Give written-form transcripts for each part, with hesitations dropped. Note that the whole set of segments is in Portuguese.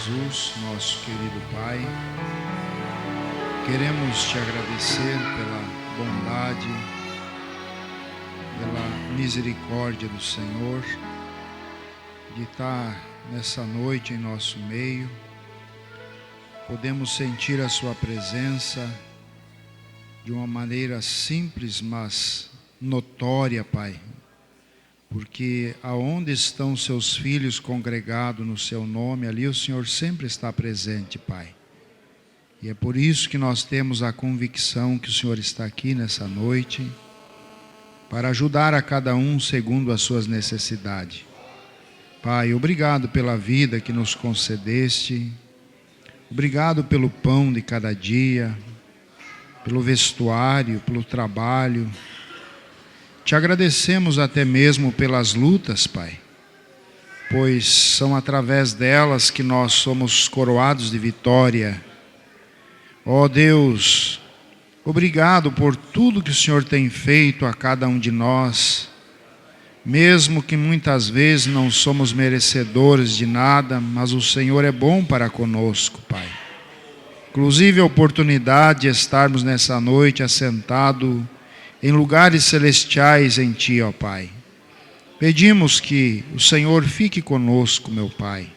Jesus, nosso querido Pai, queremos te agradecer pela bondade, pela misericórdia do Senhor, de estar nessa noite em nosso meio. Podemos sentir a sua presença de uma maneira simples, mas notória, Pai, porque aonde estão seus filhos congregados no seu nome, ali o Senhor sempre está presente, Pai. E é por isso que nós temos a convicção que o Senhor está aqui nessa noite, para ajudar a cada um segundo as suas necessidades. Pai, obrigado pela vida que nos concedeste, obrigado pelo pão de cada dia, pelo vestuário, pelo trabalho. Te agradecemos até mesmo pelas lutas, Pai, pois são através delas que nós somos coroados de vitória. Ó Deus, obrigado por tudo que o Senhor tem feito a cada um de nós, mesmo que muitas vezes não somos merecedores de nada, mas o Senhor é bom para conosco, Pai. Inclusive a oportunidade de estarmos nessa noite assentados em lugares celestiais em Ti, ó Pai. Pedimos que o Senhor fique conosco, meu Pai.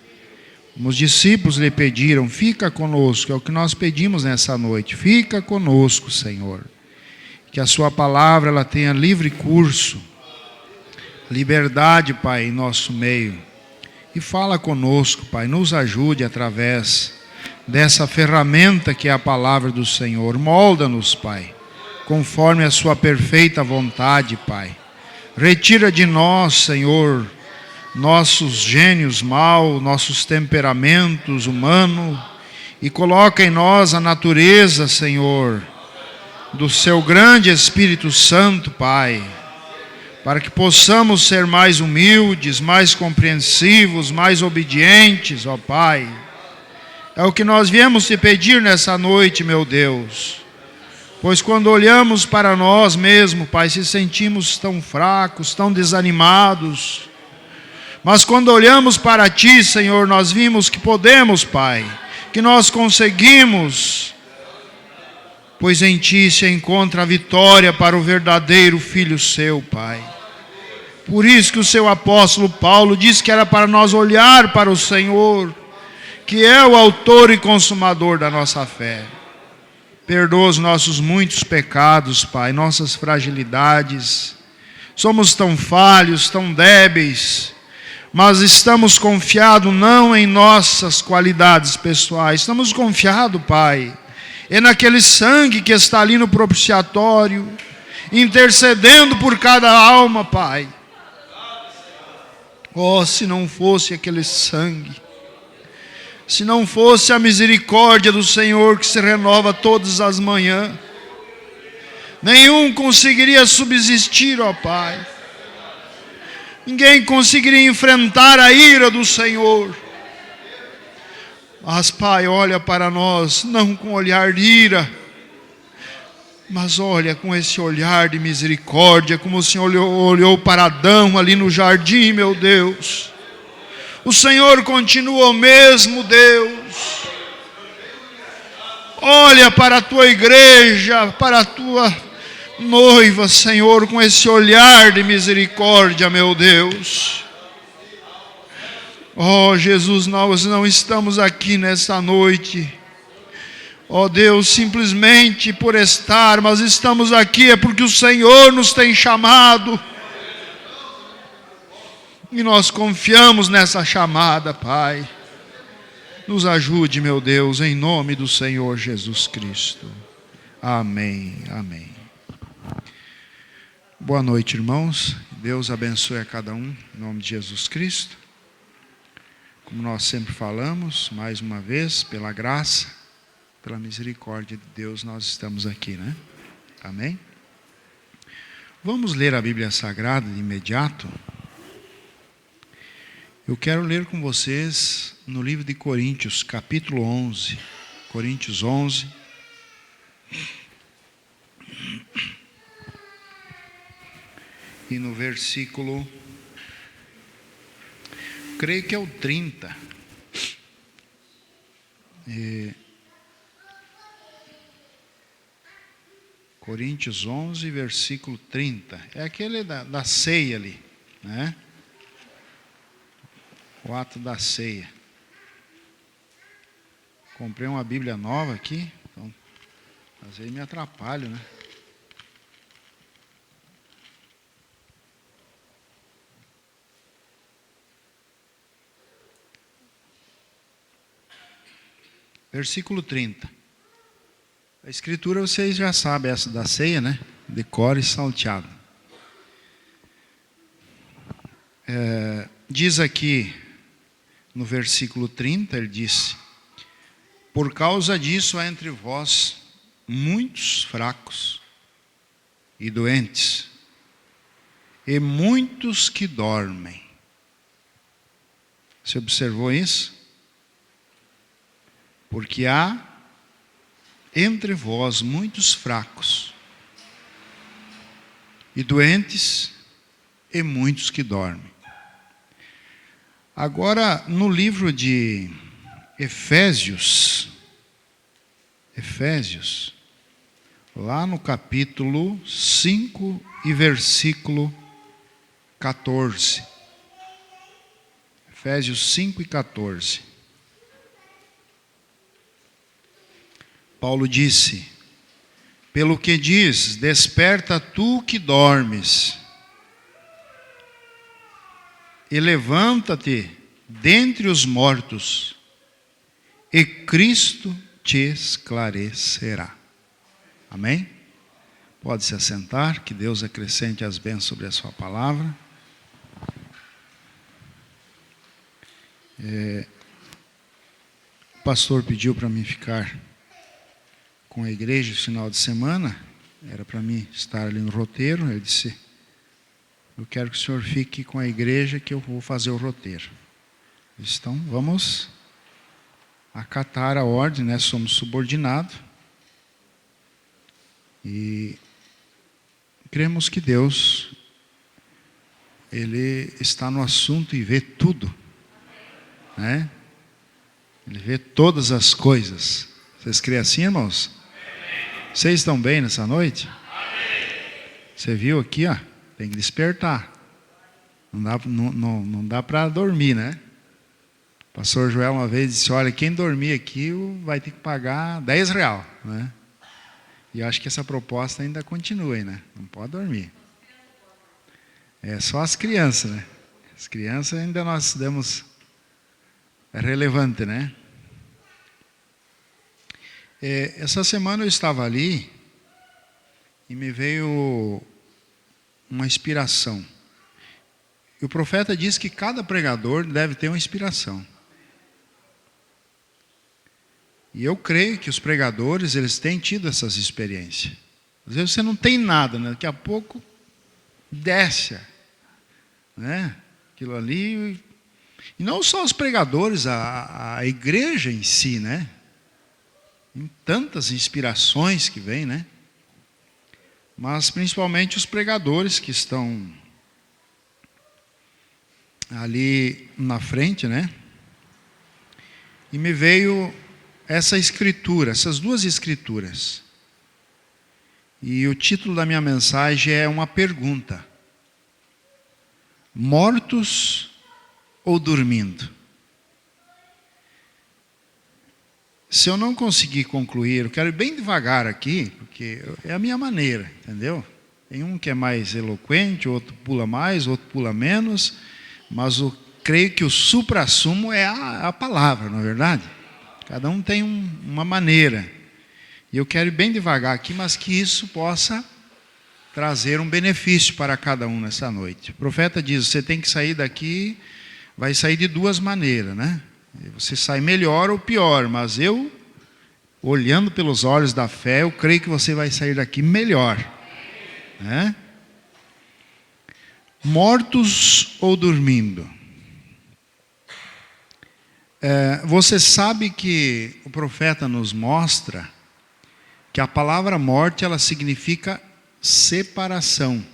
Como os discípulos lhe pediram, fica conosco, é o que nós pedimos nessa noite. Fica conosco, Senhor. Que a Sua palavra ela tenha livre curso, liberdade, Pai, em nosso meio. E fala conosco, Pai, nos ajude através dessa ferramenta que é a palavra do Senhor. Molda-nos, Pai, conforme a Sua perfeita vontade, Pai. Retira de nós, Senhor, nossos gênios maus, nossos temperamentos humanos, e coloca em nós a natureza, Senhor, do Seu grande Espírito Santo, Pai, para que possamos ser mais humildes, mais compreensivos, mais obedientes, ó Pai. É o que nós viemos te pedir nessa noite, meu Deus. Pois quando olhamos para nós mesmos, Pai, se sentimos tão fracos, tão desanimados. Mas quando olhamos para Ti, Senhor, nós vimos que podemos, Pai, que nós conseguimos. Pois em Ti se encontra a vitória para o verdadeiro Filho Seu, Pai. Por isso que o Seu apóstolo Paulo disse que era para nós olhar para o Senhor, que é o autor e consumador da nossa fé. Perdoa os nossos muitos pecados, Pai, nossas fragilidades. Somos tão falhos, tão débeis, mas estamos confiados não em nossas qualidades pessoais. Estamos confiados, Pai, é naquele sangue que está ali no propiciatório, intercedendo por cada alma, Pai. Oh, se não fosse aquele sangue, se não fosse a misericórdia do Senhor que se renova todas as manhãs, nenhum conseguiria subsistir, ó Pai. Ninguém conseguiria enfrentar a ira do Senhor. Mas, Pai, olha para nós, não com olhar de ira, mas olha com esse olhar de misericórdia, como o Senhor olhou para Adão ali no jardim, meu Deus. O Senhor continua o mesmo Deus. Olha para a Tua igreja, para a Tua noiva, Senhor, com esse olhar de misericórdia, meu Deus. Oh, Jesus, nós não estamos aqui nessa noite, ó Deus, simplesmente por estar, mas estamos aqui é porque o Senhor nos tem chamado. E nós confiamos nessa chamada, Pai. Nos ajude, meu Deus, em nome do Senhor Jesus Cristo. Amém, amém. Boa noite, irmãos. Deus abençoe a cada um, em nome de Jesus Cristo. Como nós sempre falamos, mais uma vez, pela graça, pela misericórdia de Deus, nós estamos aqui, né? Amém? Vamos ler a Bíblia Sagrada de imediato. Eu quero ler com vocês no livro de Coríntios, capítulo 11. Coríntios 11. E no versículo, creio que é o 30. Coríntios 11, versículo 30. É aquele da ceia ali, né? O ato da ceia. Comprei uma Bíblia nova aqui, então às vezes me atrapalho, né? Versículo 30. A escritura vocês já sabem, essa da ceia, né? De cor e salteado. Diz aqui no versículo 30, ele disse: por causa disso há entre vós muitos fracos e doentes, e muitos que dormem. Você observou isso? Porque há entre vós muitos fracos e doentes, e muitos que dormem. Agora, no livro de Efésios, lá no capítulo 5 e versículo 14. Efésios 5 e 14. Paulo disse: pelo que diz, desperta tu que dormes, e levanta-te dentre os mortos, e Cristo te esclarecerá. Amém? Pode se assentar, que Deus acrescente as bênçãos sobre a sua palavra. O pastor pediu para mim ficar com a igreja no final de semana, era para mim estar ali no roteiro. Ele disse: eu quero que o senhor fique com a igreja, que eu vou fazer o roteiro. Eu disse: então vamos acatar a ordem, né? Somos subordinados e cremos que Deus, Ele está no assunto e vê tudo, né? Ele vê todas as coisas. Vocês creem assim, irmãos? Vocês estão bem nessa noite? Você viu aqui, ó? Tem que despertar. Não dá para dormir, né? O pastor Joel uma vez disse: olha, quem dormir aqui vai ter que pagar R$10, né? E eu acho que essa proposta ainda continua, né? Não pode dormir. É só as crianças, né? As crianças ainda nós damos relevante, né? Essa semana eu estava ali e me veio uma inspiração. E o profeta diz que cada pregador deve ter uma inspiração. E eu creio que os pregadores, eles têm tido essas experiências. Às vezes você não tem nada, né? Daqui a pouco desce, né? Aquilo ali. E não só os pregadores, a igreja em si, né? Em tantas inspirações que vêm, né? Mas principalmente os pregadores que estão ali na frente, né? E me veio essa escritura, essas duas escrituras. E o título da minha mensagem é uma pergunta: mortos ou dormindo? Se eu não conseguir concluir, eu quero ir bem devagar aqui, porque é a minha maneira, entendeu? Tem um que é mais eloquente, outro pula mais, outro pula menos, mas eu creio que o suprassumo é a palavra, não é verdade? Cada um tem uma maneira. E eu quero ir bem devagar aqui, mas que isso possa trazer um benefício para cada um nessa noite. O profeta diz: você tem que sair daqui, vai sair de duas maneiras, né? Você sai melhor ou pior, mas eu, olhando pelos olhos da fé, eu creio que você vai sair daqui melhor, né? Mortos ou dormindo? Você sabe que o profeta nos mostra que a palavra morte, ela significa separação.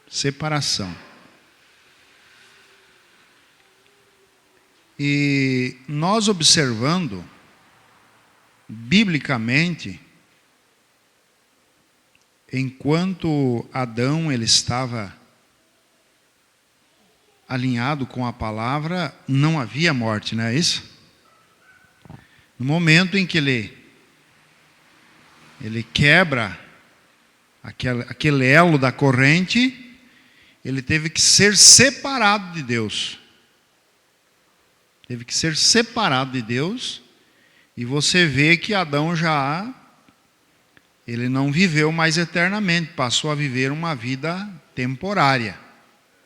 Separação. E nós observando biblicamente, enquanto Adão ele estava alinhado com a palavra, não havia morte, não é isso? No momento em que ele quebra aquele elo da corrente, ele teve que ser separado de Deus. Teve que ser separado de Deus. E você vê que Adão ele não viveu mais eternamente, passou a viver uma vida temporária,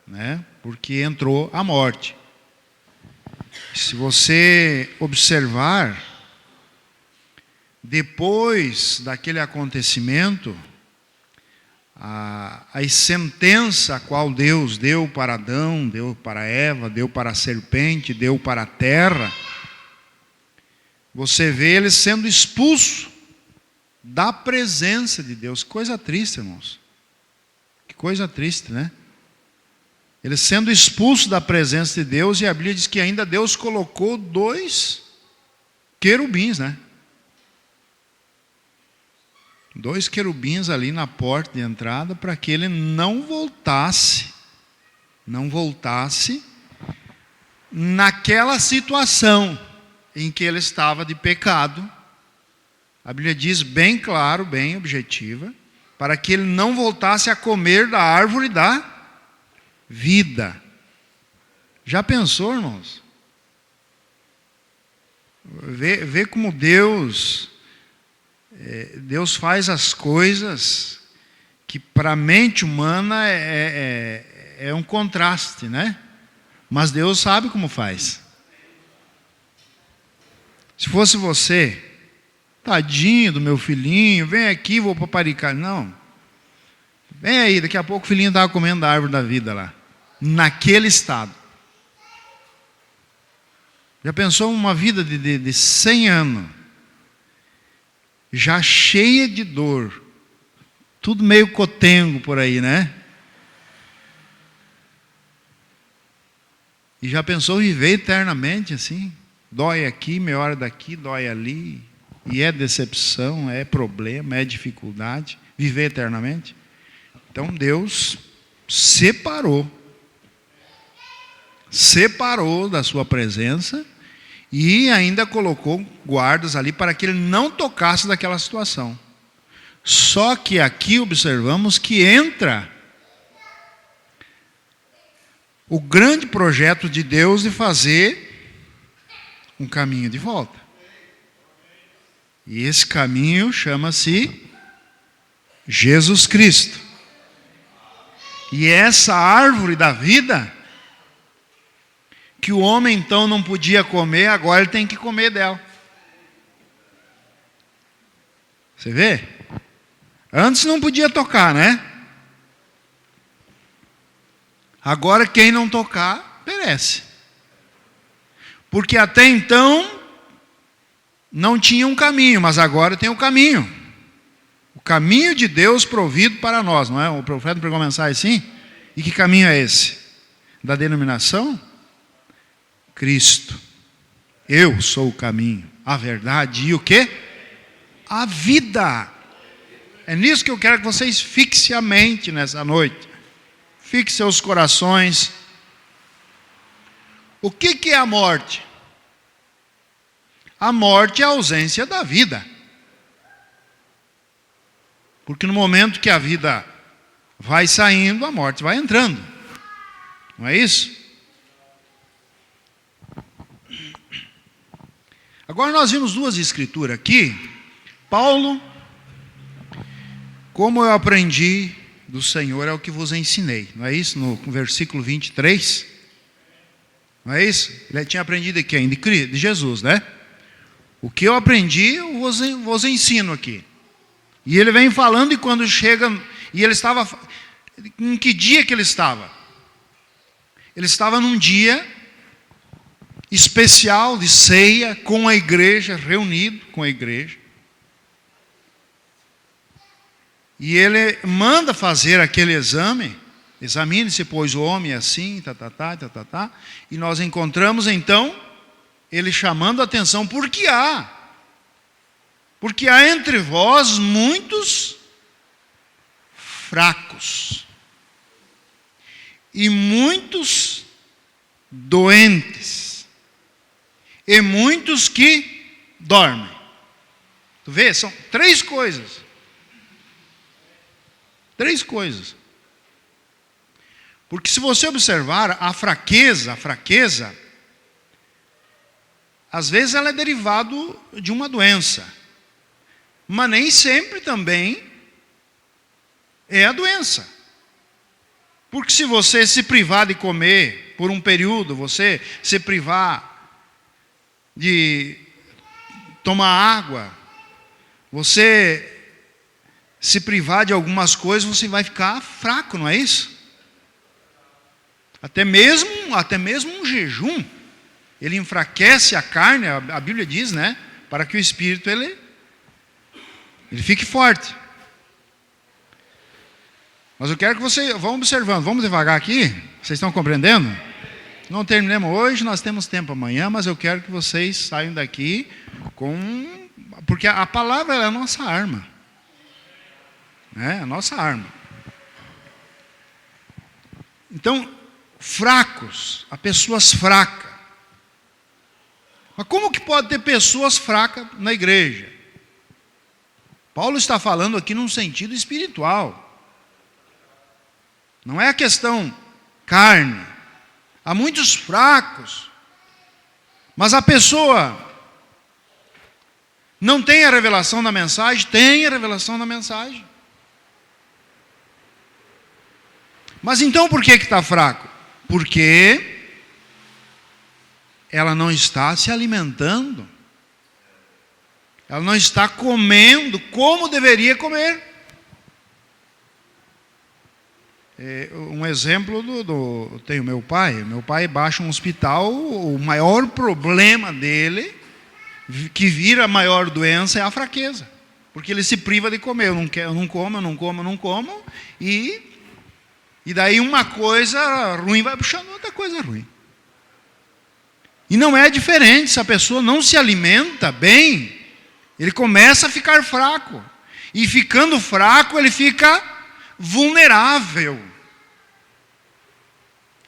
né? Porque entrou a morte. Se você observar, depois daquele acontecimento, a sentença a qual Deus deu para Adão, deu para Eva, deu para a serpente, deu para a terra, você vê ele sendo expulso da presença de Deus. Que coisa triste, irmãos. Que coisa triste, né? Ele sendo expulso da presença de Deus, e a Bíblia diz que ainda Deus colocou 2 querubins, né? 2 querubins ali na porta de entrada, para que ele não voltasse naquela situação em que ele estava de pecado. A Bíblia diz bem claro, bem objetiva, para que ele não voltasse a comer da árvore da vida. Já pensou, irmãos? Vê como Deus faz as coisas que para a mente humana é um contraste, né? Mas Deus sabe como faz. Se fosse você, tadinho do meu filhinho, vem aqui, vou paparicar. Não. Vem aí, daqui a pouco o filhinho estava comendo da árvore da vida lá. Naquele estado. Já pensou uma vida de 100 anos? Já cheia de dor. Tudo meio cotengo por aí, né? E já pensou viver eternamente assim? Dói aqui, melhora daqui, dói ali. E é decepção, é problema, é dificuldade. Viver eternamente. Então Deus separou da sua presença e ainda colocou guardas ali para que ele não tocasse daquela situação. Só que aqui observamos que entra o grande projeto de Deus de fazer um caminho de volta. E esse caminho chama-se Jesus Cristo. E essa árvore da vida, que o homem então não podia comer, agora ele tem que comer dela. Você vê? Antes não podia tocar, né? Agora quem não tocar, perece. Porque até então não tinha um caminho, mas agora tem um caminho. O caminho de Deus provido para nós, não é? O profeta pregou uma mensagem assim. E que caminho é esse? Da denominação? Cristo. Eu sou o caminho, a verdade e o quê? A vida. É nisso que eu quero que vocês fixem a mente nessa noite. Fixem seus corações. O que é a morte? A morte é a ausência da vida. Porque no momento que a vida vai saindo, a morte vai entrando. Não é isso? Agora nós vimos 2 escrituras aqui. Paulo, como eu aprendi do Senhor é o que vos ensinei. Não é isso? No versículo 23. Não é isso? Ele tinha aprendido de quem? De Jesus, né? O que eu aprendi, eu vos ensino aqui. E ele vem falando, e quando chega, e ele estava, em que dia que ele estava? Ele estava num dia especial de ceia, com a igreja, reunido com a igreja. E ele manda fazer aquele exame, examine-se, pois o homem é assim, e nós encontramos então, ele chamando a atenção, porque há Porque há entre vós muitos fracos e muitos doentes e muitos que dormem. Tu vê? São 3 coisas. 3 coisas. Porque se você observar a fraqueza, às vezes ela é derivado de uma doença. Mas nem sempre também é a doença. Porque se você se privar de comer por um período, você se privar de tomar água, você se privar de algumas coisas, você vai ficar fraco, não é isso? Até mesmo um jejum, ele enfraquece a carne, a Bíblia diz, né? Para que o espírito ele fique forte. Mas eu quero que vocês vão observando, vamos devagar aqui, vocês estão compreendendo? Não terminemos hoje, nós temos tempo amanhã, mas eu quero que vocês saiam daqui porque a palavra é a nossa arma. É a nossa arma. Então, fracos, há pessoas fracas. Mas como que pode ter pessoas fracas na igreja? Paulo está falando aqui num sentido espiritual. Não é a questão carne. Há muitos fracos. Mas a pessoa não tem a revelação da mensagem? Tem a revelação da mensagem. Mas então por que está fraco? Porque ela não está se alimentando. Ela não está comendo como deveria comer. Um exemplo tenho meu pai baixa um hospital, o maior problema dele, que vira a maior doença, é a fraqueza. Porque ele se priva de comer, eu não como, e daí uma coisa ruim vai puxando outra coisa ruim. E não é diferente, se a pessoa não se alimenta bem, ele começa a ficar fraco. E ficando fraco, ele fica vulnerável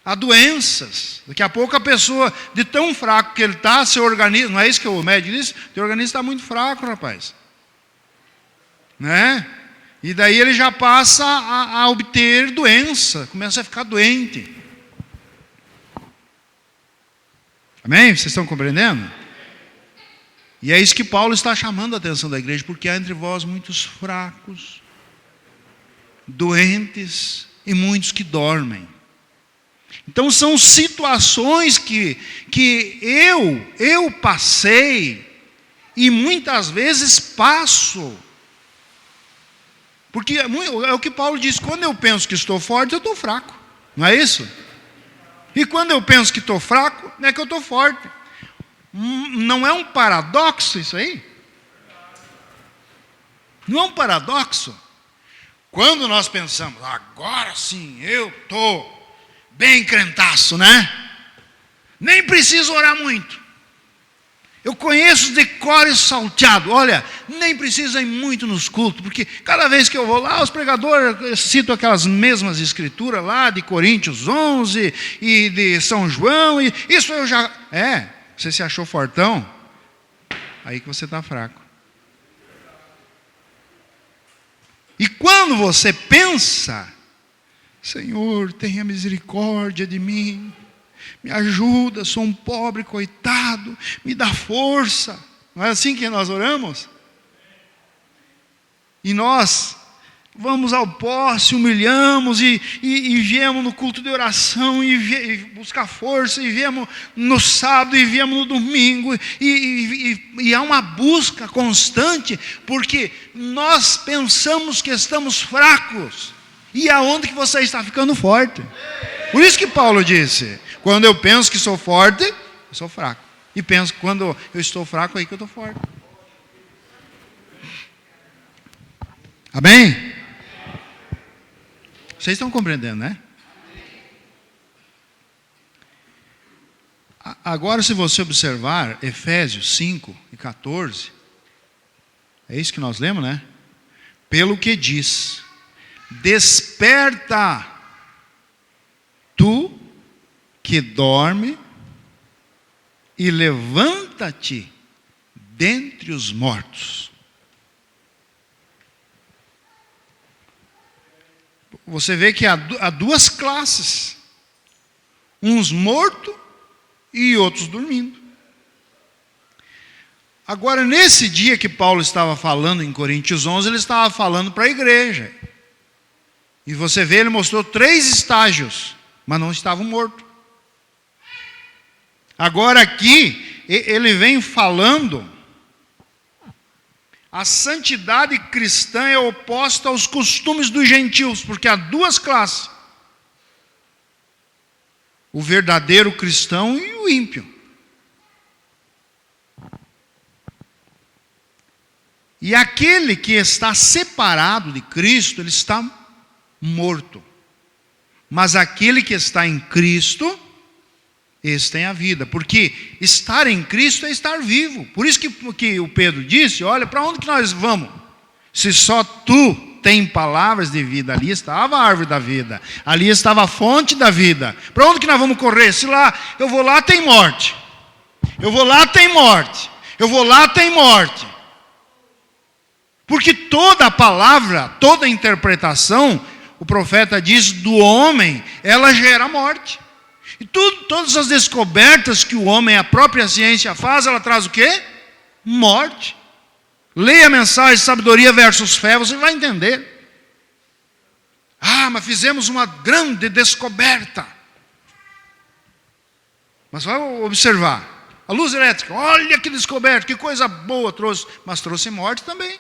a doenças. Daqui a pouco a pessoa, de tão fraco que ele está, seu organismo, não é isso que o médico disse? Teu organismo está muito fraco, rapaz. Né? E daí ele já passa a obter doença, começa a ficar doente. Amém? Vocês estão compreendendo? E é isso que Paulo está chamando a atenção da igreja, porque há entre vós muitos fracos, doentes e muitos que dormem. Então são situações que eu passei e muitas vezes passo. Porque é o que Paulo diz, quando eu penso que estou forte, eu estou fraco. Não é isso? E quando eu penso que estou fraco, não é que eu estou forte. Não é um paradoxo isso aí? Não é um paradoxo? Quando nós pensamos, agora sim, eu estou bem crentaço, né? Nem preciso orar muito. Eu conheço de cor e salteado. Olha, nem precisa ir muito nos cultos, porque cada vez que eu vou lá, os pregadores citam aquelas mesmas escrituras lá de Coríntios 11 e de São João. E isso eu já... você se achou fortão? Aí que você está fraco. E quando você pensa, Senhor, tenha misericórdia de mim, me ajuda, sou um pobre coitado, me dá força. Não é assim que nós oramos? E nós vamos ao poste, humilhamos e viemos no culto de oração e buscar força, e viemos no sábado e viemos no domingo e há uma busca constante, porque nós pensamos que estamos fracos. E aonde que você está ficando forte? Por isso que Paulo disse, quando eu penso que sou forte, eu sou fraco. E penso que quando eu estou fraco, é aí que eu estou forte. Amém? Vocês estão compreendendo, né? Agora, se você observar Efésios 5 e 14, É isso que nós lemos, né? Pelo que diz: desperta, tu que dorme, e levanta-te dentre os mortos. Você vê que há duas classes: uns mortos e outros dormindo. Agora, nesse dia que Paulo estava falando em Coríntios 11, ele estava falando para a igreja. E você vê, ele mostrou 3 estágios, mas não estavam mortos. Agora aqui, ele vem falando, a santidade cristã é oposta aos costumes dos gentios, porque há 2 classes: o verdadeiro cristão e o ímpio. E aquele que está separado de Cristo, ele está morto. Mas aquele que está em Cristo, esse tem a vida. Porque estar em Cristo é estar vivo. Por isso que o Pedro disse: olha, para onde que nós vamos? Se só tu tem palavras de vida. Ali estava a árvore da vida. Ali estava a fonte da vida. Para onde que nós vamos correr? Se lá, eu vou lá, tem morte. Eu vou lá, tem morte. Eu vou lá, tem morte. Porque toda a palavra, toda a interpretação, o profeta diz, do homem, ela gera morte. E todas as descobertas que o homem, a própria ciência faz, ela traz o quê? Morte. Leia a mensagem Sabedoria versus Fé, você vai entender. Ah, mas fizemos uma grande descoberta. Mas vai observar. A luz elétrica, olha que descoberta, que coisa boa trouxe. Mas trouxe morte também.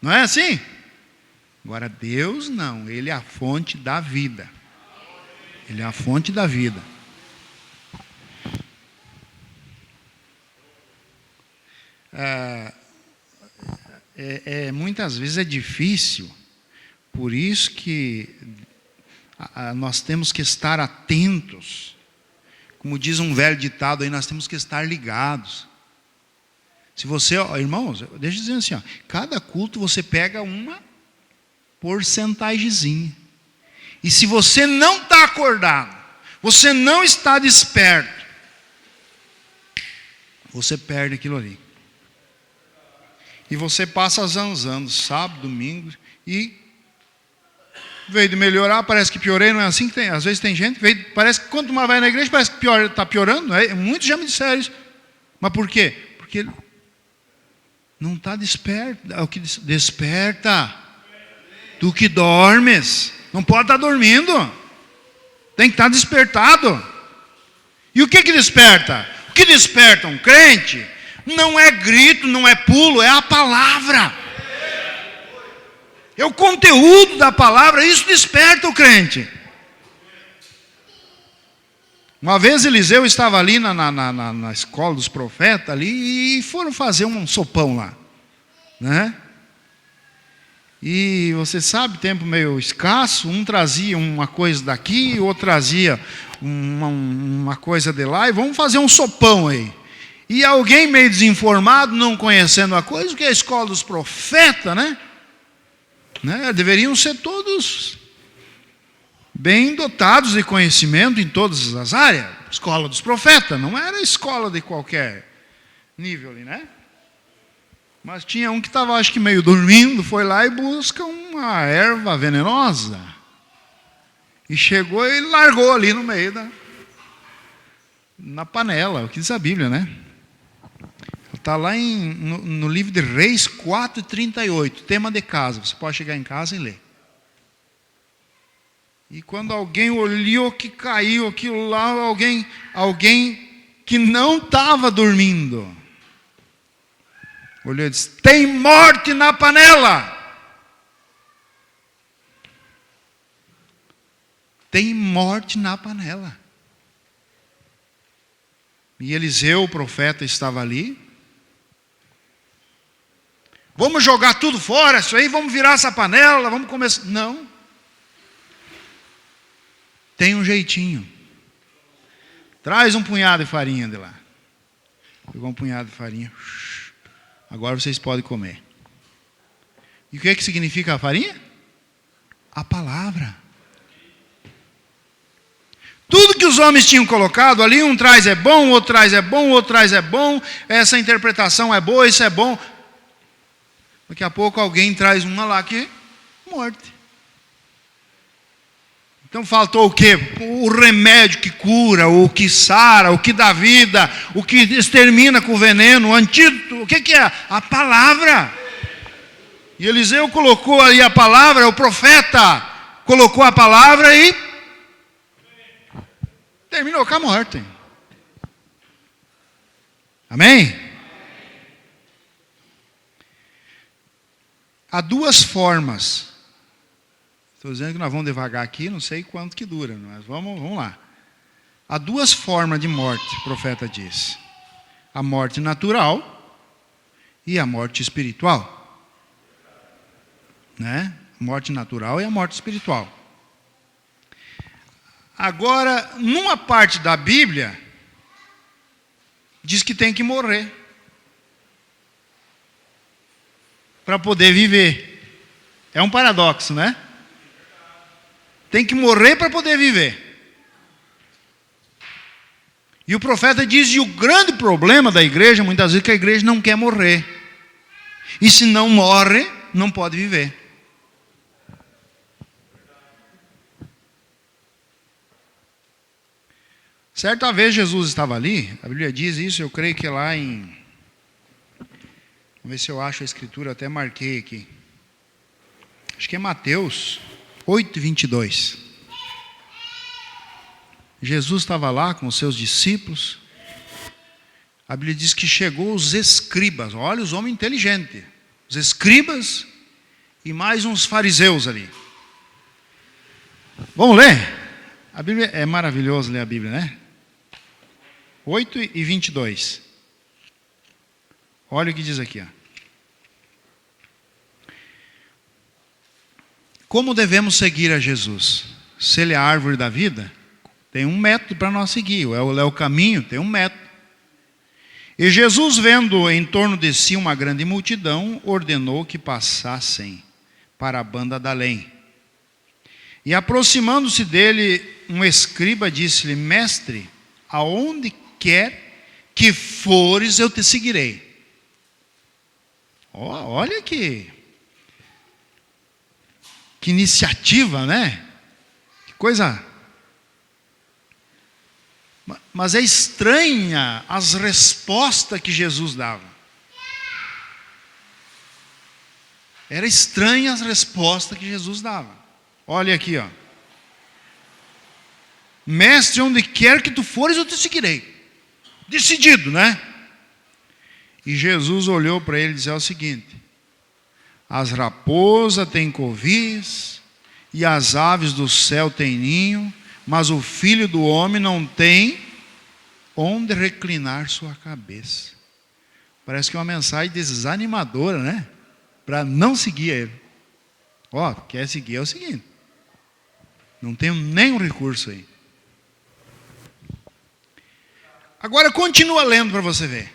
Não é assim? Agora Deus não, Ele é a fonte da vida. Ele é a fonte da vida. Muitas vezes é difícil, por isso que nós temos que estar atentos. Como diz um velho ditado aí, nós temos que estar ligados. Se você, irmãos, deixa eu dizer assim, cada culto você pega uma porcentagemzinha. E se você não está acordado, você não está desperto, você perde aquilo ali. E você passa zanzando, sábado, domingo, e veio de melhorar, parece que piorei, não é assim que tem? Às vezes tem gente, parece que quanto mais vai na igreja, parece que está piorando. Muitos já me disseram isso. Mas por quê? Porque não está desperto. É o que desperta. Tu que dormes. Não pode estar dormindo. Tem que estar despertado. E o que desperta? O que desperta um crente não é grito, não é pulo, é a palavra. É o conteúdo da palavra, isso desperta o crente. Uma vez Eliseu estava ali na escola dos profetas ali, e foram fazer um sopão lá, né? E você sabe, tempo meio escasso, um trazia uma coisa daqui, outro trazia uma coisa de lá, e vamos fazer um sopão aí. E alguém meio desinformado, não conhecendo a coisa, que é a escola dos profetas, né? Deveriam ser todos bem dotados de conhecimento em todas as áreas. Escola dos profetas, não era escola de qualquer nível ali, né? Mas tinha um que estava, acho que meio dormindo, foi lá e busca uma erva venenosa. E chegou e largou ali no meio na panela, o que diz a Bíblia, né? Está lá no livro de Reis 4:38, tema de casa. Você pode chegar em casa e ler. E quando alguém olhou que caiu aquilo lá, alguém que não estava dormindo, olhou e disse: tem morte na panela. Tem morte na panela. E Eliseu, o profeta, estava ali. Vamos jogar tudo fora, isso aí, vamos virar essa panela, vamos começar. Não. Tem um jeitinho. Traz um punhado de farinha de lá. Pegou um punhado de farinha. Agora vocês podem comer. E o que significa a farinha? A palavra. Tudo que os homens tinham colocado ali, um traz é bom, outro traz é bom, outro traz é bom, essa interpretação é boa, isso é bom. Daqui a pouco alguém traz uma lá que é morte. Então faltou o quê? O remédio que cura, o que sara, o que dá vida, o que extermina com o veneno, o antídoto. O que é? A palavra. E Eliseu colocou ali a palavra, o profeta colocou a palavra e terminou com a morte. Amém? Há duas formas. Estou dizendo que nós vamos devagar aqui, não sei quanto que dura, mas vamos lá. Há duas formas de morte, o profeta diz. A morte natural e a morte espiritual. Né? A morte natural e a morte espiritual. Agora, numa parte da Bíblia, diz que tem que morrer para poder viver. É um paradoxo, né? Tem que morrer para poder viver. E o profeta diz, e o grande problema da igreja, muitas vezes, é que a igreja não quer morrer. E se não morre, não pode viver. Certa vez Jesus estava ali, a Bíblia diz isso, eu creio que lá em... Vamos ver se eu acho a escritura, até marquei aqui. Acho que é Mateus 8:22. Jesus estava lá com os seus discípulos. A Bíblia diz que chegou os escribas, olha os homens inteligentes. Os escribas e mais uns fariseus ali. Vamos ler? A Bíblia é maravilhoso ler a Bíblia, né? 8:22. Olha o que diz aqui. Ó. Como devemos seguir a Jesus? Se ele é a árvore da vida, tem um método para nós seguir. É o caminho, tem um método. E Jesus, vendo em torno de si uma grande multidão, ordenou que passassem para a banda da além. E aproximando-se dele, um escriba disse-lhe, mestre, aonde quer que fores, eu te seguirei. Olha que iniciativa, né? Que coisa. Mas é estranha as respostas que Jesus dava. Era estranha as respostas que Jesus dava. Olha aqui, ó. Mestre, onde quer que tu fores, eu te seguirei. Decidido, né? E Jesus olhou para ele e disse o seguinte: as raposas têm covis e as aves do céu têm ninho, mas o filho do homem não tem onde reclinar sua cabeça. Parece que é uma mensagem desanimadora, né? Para não seguir ele. Quer seguir é o seguinte: não tenho nenhum recurso aí. Agora continua lendo para você ver.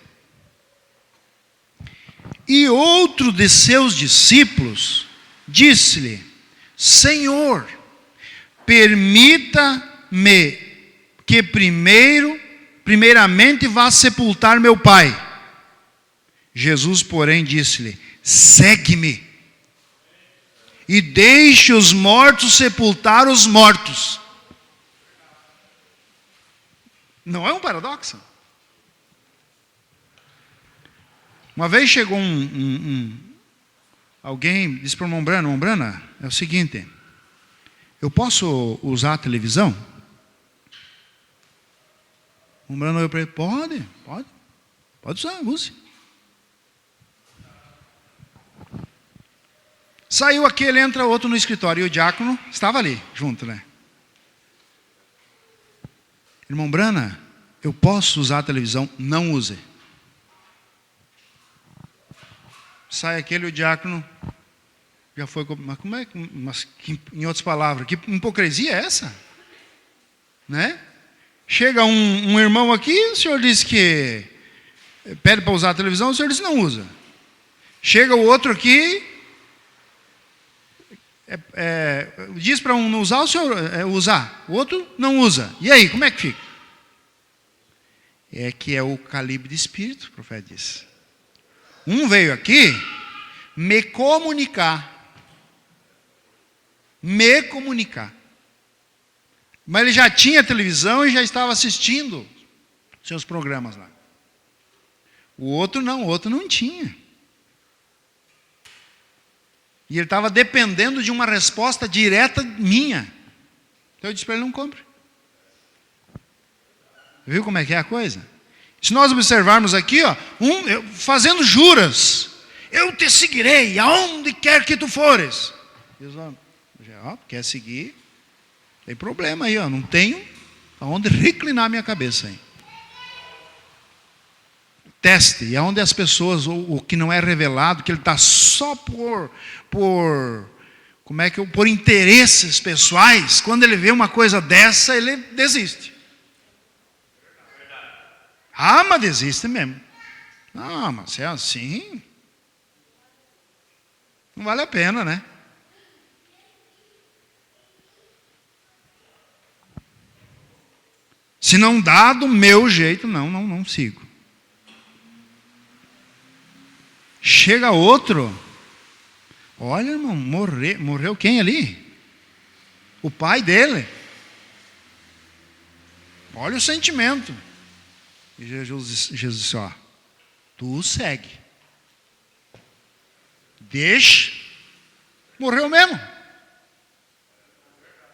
E outro de seus discípulos disse-lhe: Senhor, permita-me que primeiramente vá sepultar meu pai. Jesus, porém, disse-lhe: segue-me e deixe os mortos sepultar os mortos. Não é um paradoxo? Uma vez chegou alguém, disse para o Mombrana, é o seguinte, eu posso usar a televisão? O Mombrana olhou para ele, pode usar, use. Saiu aquele, entra outro no escritório, e o diácono estava ali, junto, né? Irmão Brana, eu posso usar a televisão? Não use. Sai aquele, o diácono já foi, mas como é que, em outras palavras, que hipocrisia é essa? Né? Chega um irmão aqui, o senhor diz que pede para usar a televisão, o senhor diz não usa. Chega o outro aqui, diz para um não usar, o senhor usar. O outro não usa. E aí, como é que fica? É que é o calibre de espírito, o profeta disse. Um veio aqui me comunicar. Mas ele já tinha televisão e já estava assistindo seus programas lá. O outro não tinha. E ele estava dependendo de uma resposta direta minha. Então eu disse para ele, não compre. Viu como é que é a coisa? Se nós observarmos aqui, fazendo juras, eu te seguirei aonde quer que tu fores. Deus, quer seguir? Tem problema aí, não tenho aonde reclinar minha cabeça aí. Teste, e aonde as pessoas, o que não é revelado, que ele está só por interesses pessoais, quando ele vê uma coisa dessa, ele desiste. Mas desiste mesmo. Não, mas se é assim, não vale a pena, né? Se não dá do meu jeito, não sigo. Chega outro, olha, irmão, morreu quem ali? O pai dele. Olha o sentimento. E Jesus disse, tu segue. Deixa. Morreu mesmo.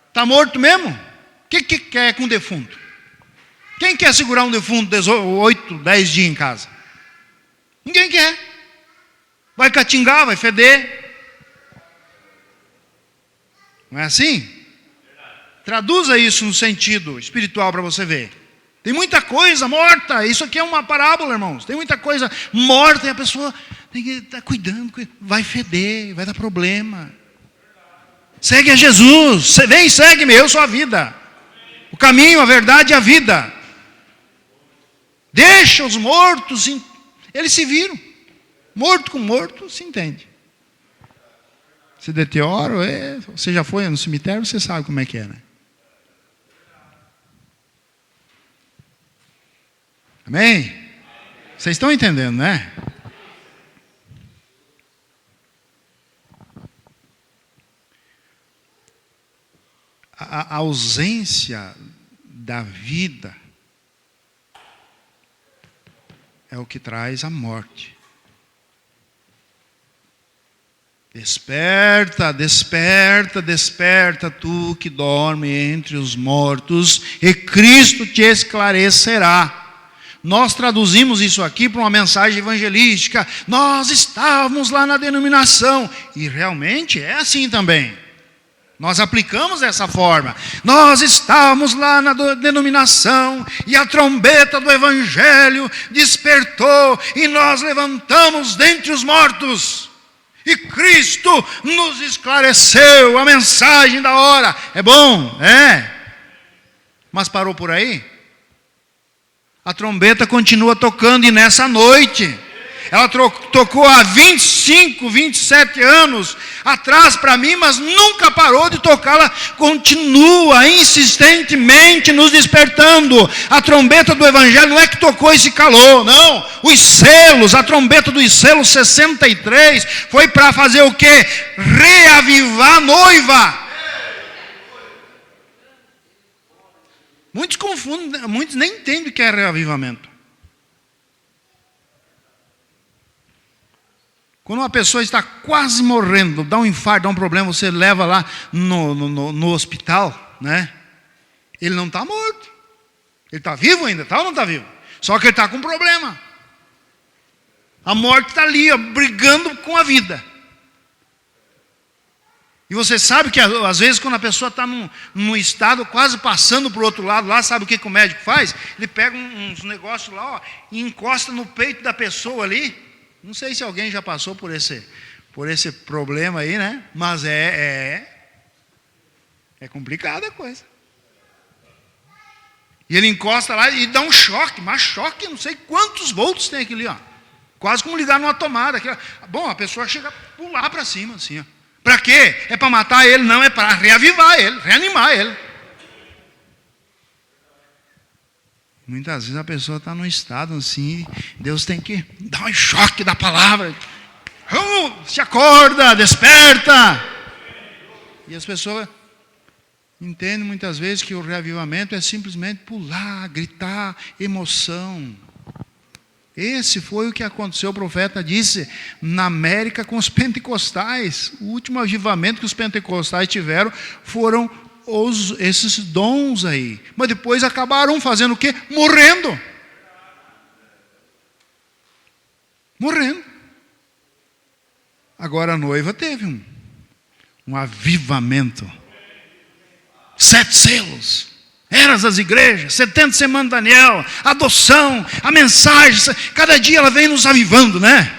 Está morto mesmo. O que quer com o defunto? Quem quer segurar um defunto 8, 10 dias em casa? Ninguém quer. Vai catingar, vai feder. Não é assim? Traduza isso no sentido espiritual para você ver. Tem muita coisa morta. Isso aqui é uma parábola, irmãos. Tem muita coisa morta e a pessoa tem que estar cuidando. Vai feder, vai dar problema. Segue a Jesus. Vem, segue-me, eu sou a vida. O caminho, a verdade e a vida. Deixa os mortos, eles se viram. Morto com morto, se entende. Se deteriora, você já foi no cemitério, você sabe como é que é, né? Amém? Vocês estão entendendo, né? A ausência da vida é o que traz a morte. Desperta, desperta, desperta, tu que dorme entre os mortos, e Cristo te esclarecerá. Nós traduzimos isso aqui para uma mensagem evangelística. Nós estávamos lá na denominação, e realmente é assim também. Nós aplicamos dessa forma. Nós estávamos lá na denominação, e a trombeta do evangelho despertou, e nós levantamos dentre os mortos. E Cristo nos esclareceu a mensagem da hora. É bom? É. Mas parou por aí? A trombeta continua tocando, e nessa noite, ela tocou há 25, 27 anos atrás para mim, mas nunca parou de tocar. Ela continua insistentemente nos despertando. A trombeta do evangelho não é que tocou e se calou, não. Os selos, a trombeta dos selos 63 foi para fazer o quê? Reavivar a noiva. Muitos confundem, muitos nem entendem o que é reavivamento. Quando uma pessoa está quase morrendo, dá um infarto, dá um problema, você leva lá no hospital, né? Ele não está morto. Ele está vivo ainda, está ou não está vivo? Só que ele está com problema. A morte está ali, brigando com a vida. E você sabe que às vezes quando a pessoa está num estado quase passando para o outro lado, lá sabe o que o médico faz? Ele pega uns negócios lá, e encosta no peito da pessoa ali. Não sei se alguém já passou por esse problema aí, né? Mas é complicada a coisa. E ele encosta lá e dá um choque, mas choque, não sei quantos volts tem aquilo ali, ó. Quase como ligar numa tomada. Bom, a pessoa chega a pular para cima, assim, ó. Para quê? É para matar ele? Não, é para reavivar ele, reanimar ele. Muitas vezes a pessoa está num estado assim, Deus tem que dar um choque da palavra. Se acorda, desperta. E as pessoas entendem muitas vezes que o reavivamento é simplesmente pular, gritar, emoção. Esse foi o que aconteceu, o profeta disse, na América com os pentecostais. O último avivamento que os pentecostais tiveram foram esses dons aí. Mas depois acabaram fazendo o quê? Morrendo. Morrendo. Agora a noiva teve um avivamento. 7 selos. Eras das igrejas, 70 semanas de Daniel, adoção, a mensagem, cada dia ela vem nos avivando, né?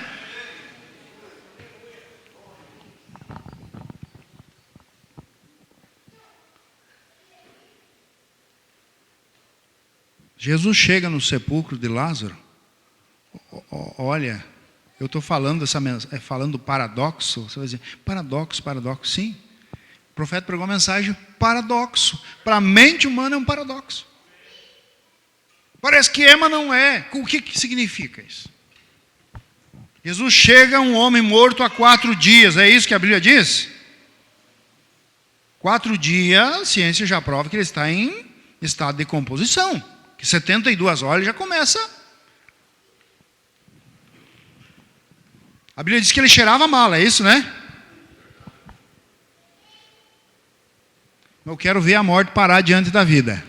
Jesus chega no sepulcro de Lázaro. Olha, eu estou falando falando do paradoxo. Você vai dizer, paradoxo, sim. O profeta pregou uma mensagem paradoxo. Para a mente humana é um paradoxo. Parece que é, mas não é. O que significa isso? Jesus chega um homem morto há 4 dias. É isso que a Bíblia diz? 4 dias, a ciência já prova que ele está em estado de decomposição. Que 72 horas já começa. A Bíblia diz que ele cheirava mal, é isso, né? Eu quero ver a morte parar diante da vida.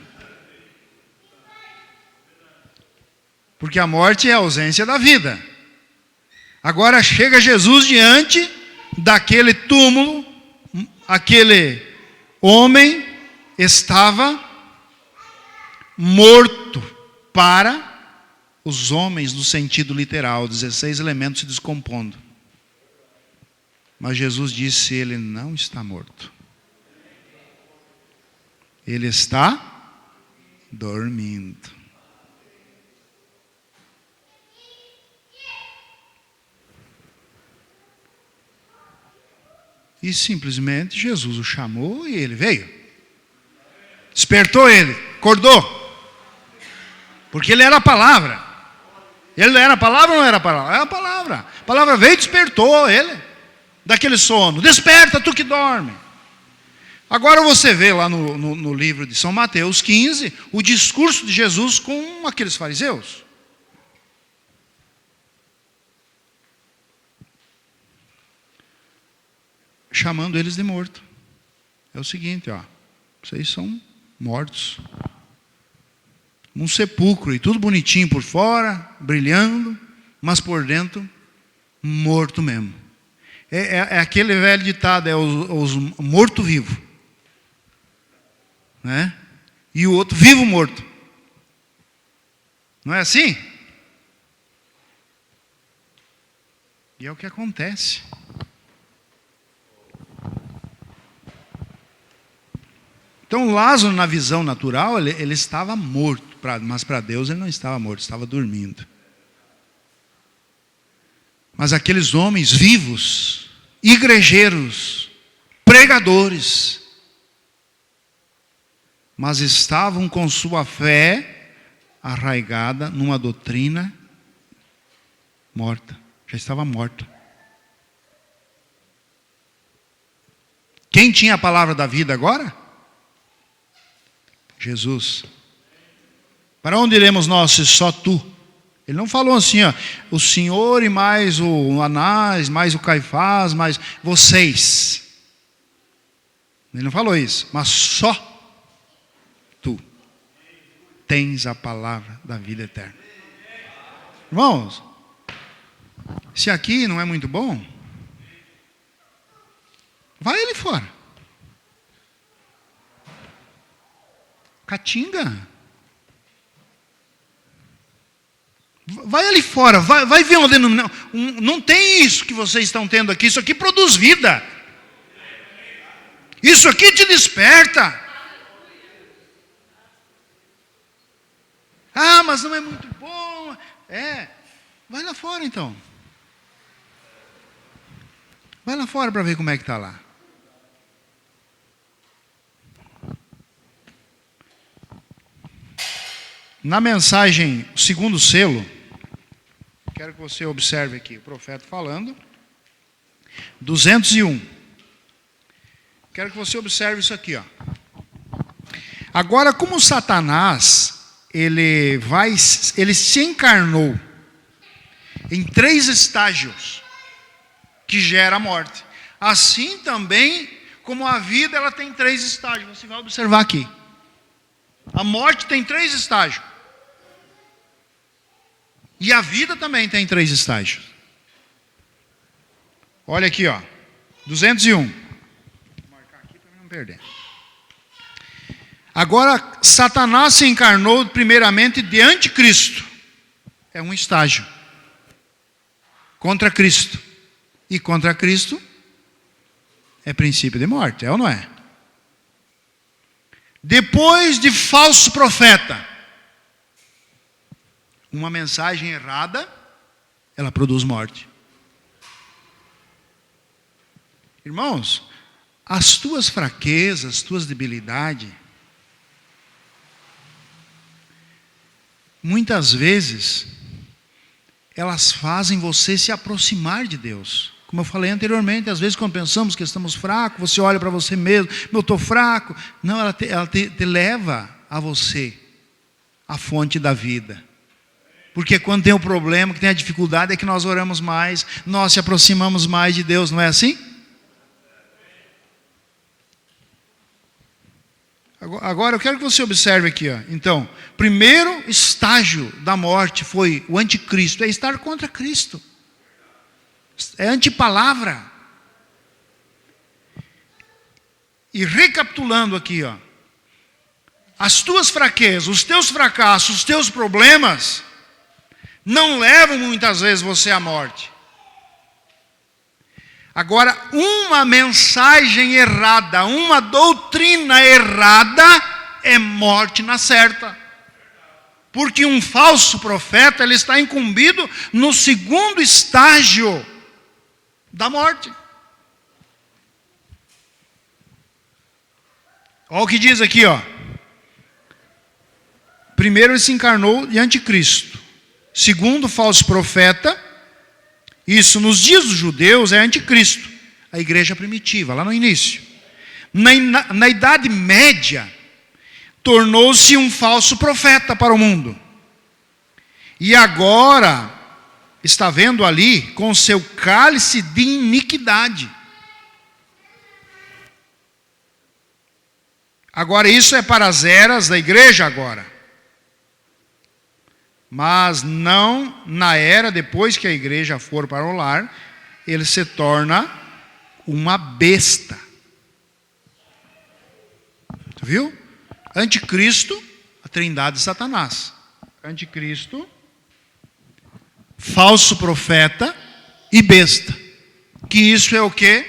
Porque a morte é a ausência da vida. Agora chega Jesus diante daquele túmulo, aquele homem estava morto para os homens no sentido literal, 16 elementos se descompondo. Mas Jesus disse, ele não está morto. Ele está dormindo. E simplesmente Jesus o chamou e ele veio. Despertou ele, acordou. Porque ele era a palavra. Ele era a palavra ou não era a palavra? Era a palavra. A palavra veio e despertou ele daquele sono. Desperta, tu que dorme. Agora você vê lá no livro de São Mateus 15, o discurso de Jesus com aqueles fariseus. Chamando eles de morto. É o seguinte, ó, vocês são mortos. Um sepulcro e tudo bonitinho por fora, brilhando, mas por dentro, morto mesmo. É aquele velho ditado, é os morto-vivo. Né? E o outro vivo-morto. Não é assim? E é o que acontece. Então Lázaro, na visão natural, ele estava morto, mas para Deus ele não estava morto, estava dormindo. Mas aqueles homens vivos, igrejeiros, pregadores, mas estavam com sua fé arraigada numa doutrina morta, já estava morta. Quem tinha a palavra da vida agora? Jesus. Para onde iremos nós, se só tu? Ele não falou assim, ó, o Senhor e mais o Anás, mais o Caifás, mais vocês. Ele não falou isso, mas só tu tens a palavra da vida eterna. Irmãos, se aqui não é muito bom, vai ali fora. Caatinga. Vai ali fora, vai ver onde não tem isso que vocês estão tendo aqui. Isso aqui produz vida. Isso aqui te desperta. Ah, mas não é muito bom. Vai lá fora então. Vai lá fora para ver como é que está lá. Na mensagem, o segundo selo, quero que você observe aqui, o profeta falando, 201. Quero que você observe isso aqui, ó. Agora, como Satanás, ele se encarnou em 3 estágios que gera a morte. Assim também, como a vida, ela tem 3 estágios. Você vai observar aqui. A morte tem 3 estágios. E a vida também tem 3 estágios. Olha aqui, ó. 201. Vou marcar aqui para não perder. Agora, Satanás se encarnou primeiramente de anticristo. É um estágio. Contra Cristo. E contra Cristo é princípio de morte, é ou não é? Depois de falso profeta. Uma mensagem errada, ela produz morte. Irmãos, as tuas fraquezas, as tuas debilidades, muitas vezes, elas fazem você se aproximar de Deus. Como eu falei anteriormente, às vezes quando pensamos que estamos fracos, você olha para você mesmo, eu estou fraco. Não, ela te leva a você, a fonte da vida. Porque quando tem o problema, que tem a dificuldade, é que nós oramos mais, nós se aproximamos mais de Deus, não é assim? Agora eu quero que você observe aqui, ó. Então, primeiro estágio da morte foi o anticristo, é estar contra Cristo. É antipalavra. E recapitulando aqui, ó. As tuas fraquezas, os teus fracassos, os teus problemas não levam muitas vezes você à morte. Agora, uma mensagem errada, uma doutrina errada é morte na certa. Porque um falso profeta, ele está incumbido no segundo estágio da morte. Olha o que diz aqui, ó. Primeiro ele se encarnou de anticristo. Segundo, falso profeta. Isso nos dias dos judeus é anticristo. A igreja primitiva, lá no início. Na Idade Média, tornou-se um falso profeta para o mundo. E agora, está vendo ali, com seu cálice de iniquidade. Agora, isso é para as eras da igreja agora. Mas não na era depois que a igreja for para o lar, ele se torna uma besta. Tu viu? Anticristo, a trindade de Satanás. Anticristo, falso profeta e besta. Que isso é o quê?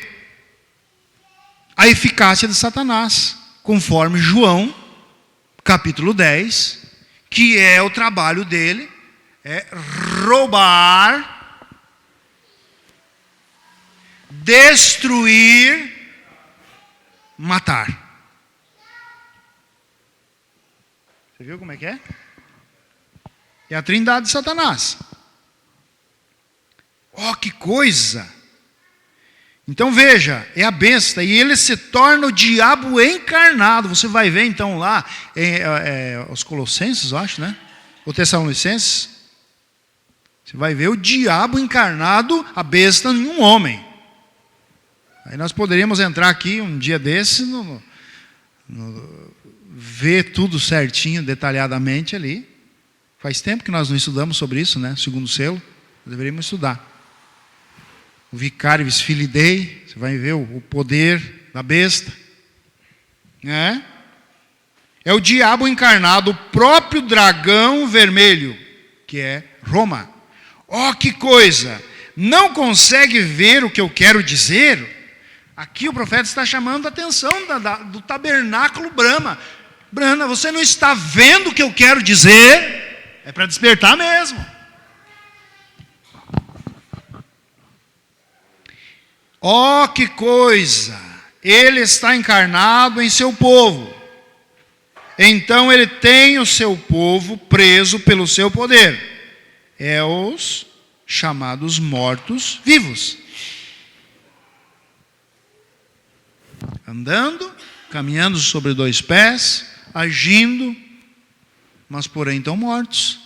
A eficácia de Satanás, conforme João, capítulo 10, que é o trabalho dele, é roubar, destruir, matar. Você viu como é que é? É a trindade de Satanás. Oh, que coisa! Então veja, é a besta, e ele se torna o diabo encarnado. Você vai ver então lá, os Colossenses, eu acho, né? Ou Tessalonicenses. Você vai ver o diabo encarnado, a besta, em um homem. Aí nós poderíamos entrar aqui um dia desse, ver tudo certinho, detalhadamente ali. Faz tempo que nós não estudamos sobre isso, né? Segundo selo, deveríamos estudar. O Vicário Filidei, você vai ver o poder da besta. É o diabo encarnado, o próprio dragão vermelho, que é Roma. Oh, que coisa! Não consegue ver o que eu quero dizer? Aqui o profeta está chamando a atenção do tabernáculo Brahma. Brahma, você não está vendo o que eu quero dizer? É para despertar mesmo. Ó, que coisa! Ele está encarnado em seu povo. Então ele tem o seu povo preso pelo seu poder. É os chamados mortos-vivos. Andando, caminhando sobre dois pés, agindo, mas porém estão mortos.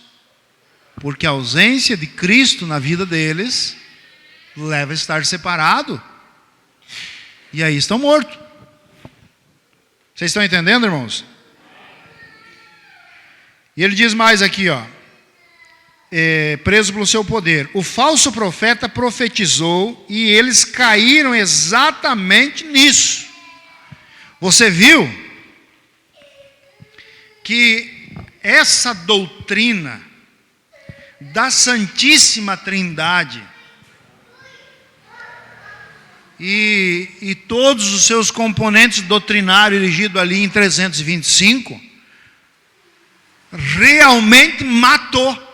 Porque a ausência de Cristo na vida deles leva a estar separado. E aí estão mortos. Vocês estão entendendo, irmãos? E ele diz mais aqui, ó. Preso pelo seu poder. O falso profeta profetizou e eles caíram exatamente nisso. Você viu que essa doutrina da Santíssima Trindade e todos os seus componentes doutrinários erigidos ali em 325 realmente matou.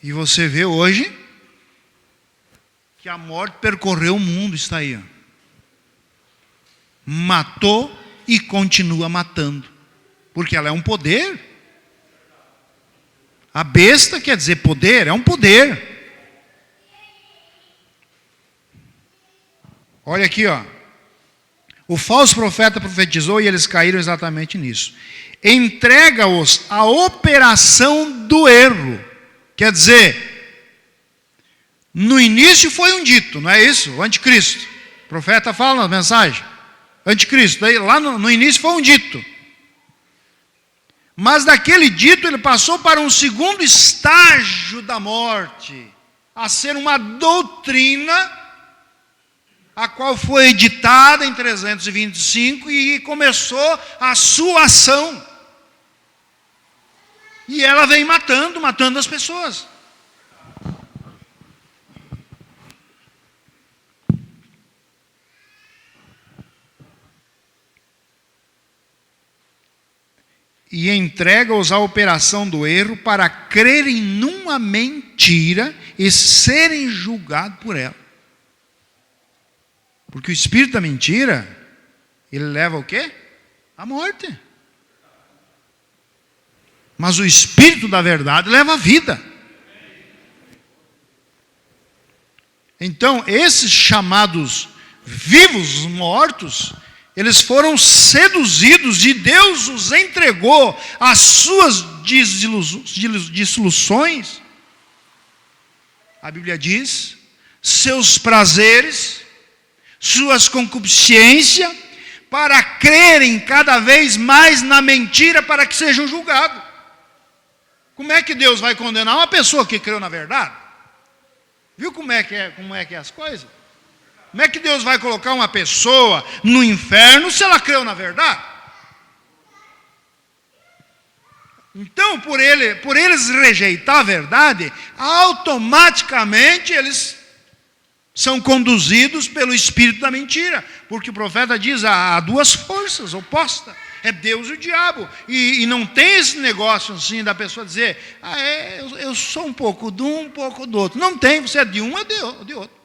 E você vê hoje que a morte percorreu o mundo, está aí, ó. Matou e continua matando, porque ela é um poder. A besta quer dizer poder, é um poder. Olha aqui, ó. O falso profeta profetizou e eles caíram exatamente nisso. Entrega-os à operação do erro. Quer dizer, no início foi um dito, não é isso? O anticristo. O profeta fala na mensagem. Anticristo. Daí, lá no início foi um dito. Mas daquele dito ele passou para um segundo estágio da morte, a ser uma doutrina, a qual foi editada em 325 e começou a sua ação. E ela vem matando as pessoas. E entrega-os à operação do erro para crerem numa mentira e serem julgados por ela. Porque o espírito da mentira, ele leva o quê? A morte. Mas o espírito da verdade leva a vida. Então, esses chamados vivos mortos, eles foram seduzidos e Deus os entregou às suas dissoluções. A Bíblia diz, seus prazeres, suas concupiscências, para crerem cada vez mais na mentira para que sejam julgados. Como é que Deus vai condenar uma pessoa que creu na verdade? Viu como é que é as coisas? Como é que Deus vai colocar uma pessoa no inferno se ela creu na verdade? Então, por eles rejeitar a verdade, automaticamente eles são conduzidos pelo espírito da mentira. Porque o profeta diz, há duas forças opostas. É Deus e o diabo. E não tem esse negócio assim da pessoa dizer, eu sou um pouco de um pouco do outro. Não tem, você é de um, é de outro.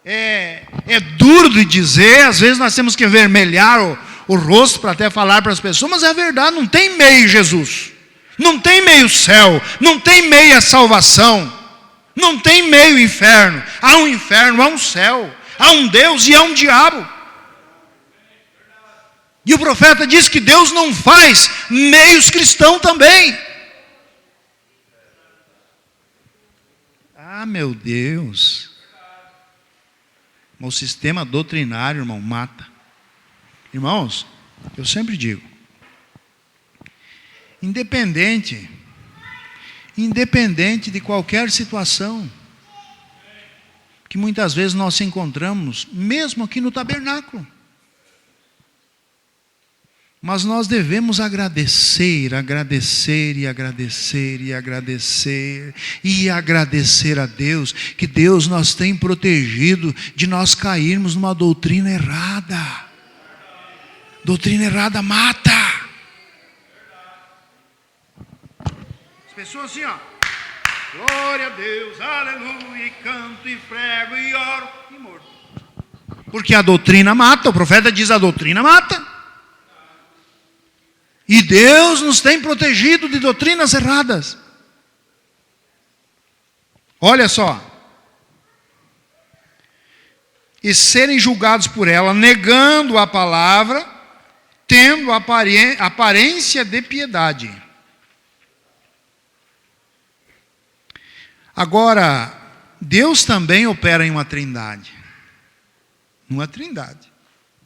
É duro de dizer, às vezes nós temos que vermelhar o rosto para até falar para as pessoas, mas é verdade, não tem meio Jesus, não tem meio céu, não tem meia salvação, não tem meio inferno, há um céu, há um Deus e há um diabo. E o profeta diz que Deus não faz meios cristãos também. Ah, meu Deus. O sistema doutrinário, irmão, mata. Irmãos, eu sempre digo, independente de qualquer situação que muitas vezes nós encontramos, mesmo aqui no tabernáculo, mas nós devemos agradecer a Deus, que Deus nos tem protegido de nós cairmos numa doutrina errada. Doutrina errada mata. pessoa assim, ó. Glória a Deus, aleluia, e canto, e prego, e oro, e morto. Porque a doutrina mata, o profeta diz a doutrina mata. E Deus nos tem protegido de doutrinas erradas. Olha só. E serem julgados por ela, negando a palavra, tendo aparência de piedade. Agora, Deus também opera em uma trindade. Numa trindade.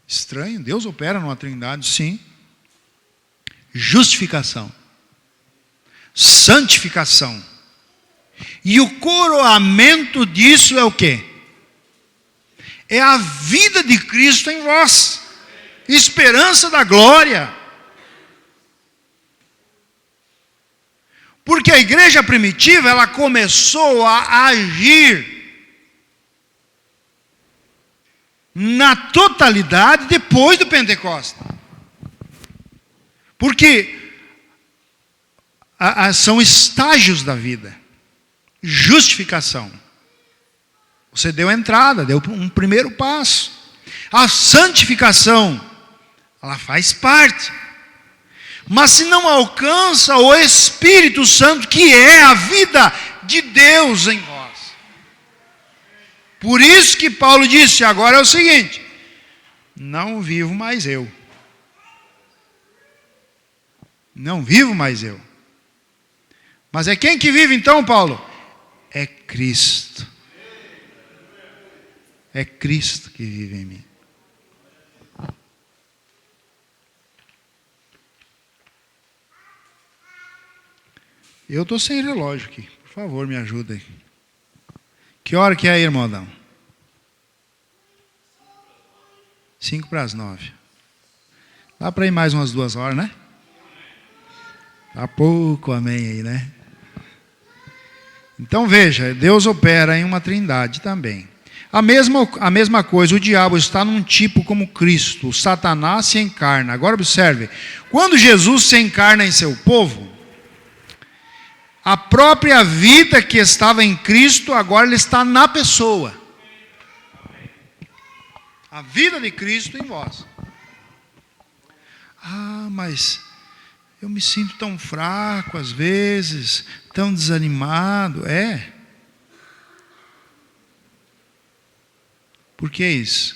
Estranho, Deus opera numa trindade, sim. Justificação. Santificação. E o coroamento disso é o quê? É a vida de Cristo em vós. Esperança da glória. Porque a igreja primitiva, ela começou a agir na totalidade depois do Pentecostes. Porque são estágios da vida. Justificação. Você deu a entrada, deu um primeiro passo. A santificação, ela faz parte. Mas se não alcança o Espírito Santo, que é a vida de Deus em vós. Por isso que Paulo disse, agora é o seguinte: não vivo mais eu. Não vivo mais eu. Mas é quem que vive então, Paulo? É Cristo. É Cristo que vive em mim. Eu estou sem relógio aqui. Por favor, me ajuda aí. Que hora que é aí, irmão Adão? 8:55. Dá para ir mais umas 2 horas, né? Tá pouco, amém aí, né? Então veja, Deus opera em uma trindade também. A mesma coisa, o diabo está num tipo como Cristo, o Satanás se encarna. Agora observe, quando Jesus se encarna em seu povo, a própria vida que estava em Cristo, agora ele está na pessoa. A vida de Cristo em vós. Ah, mas eu me sinto tão fraco às vezes, tão desanimado. É. Por que isso?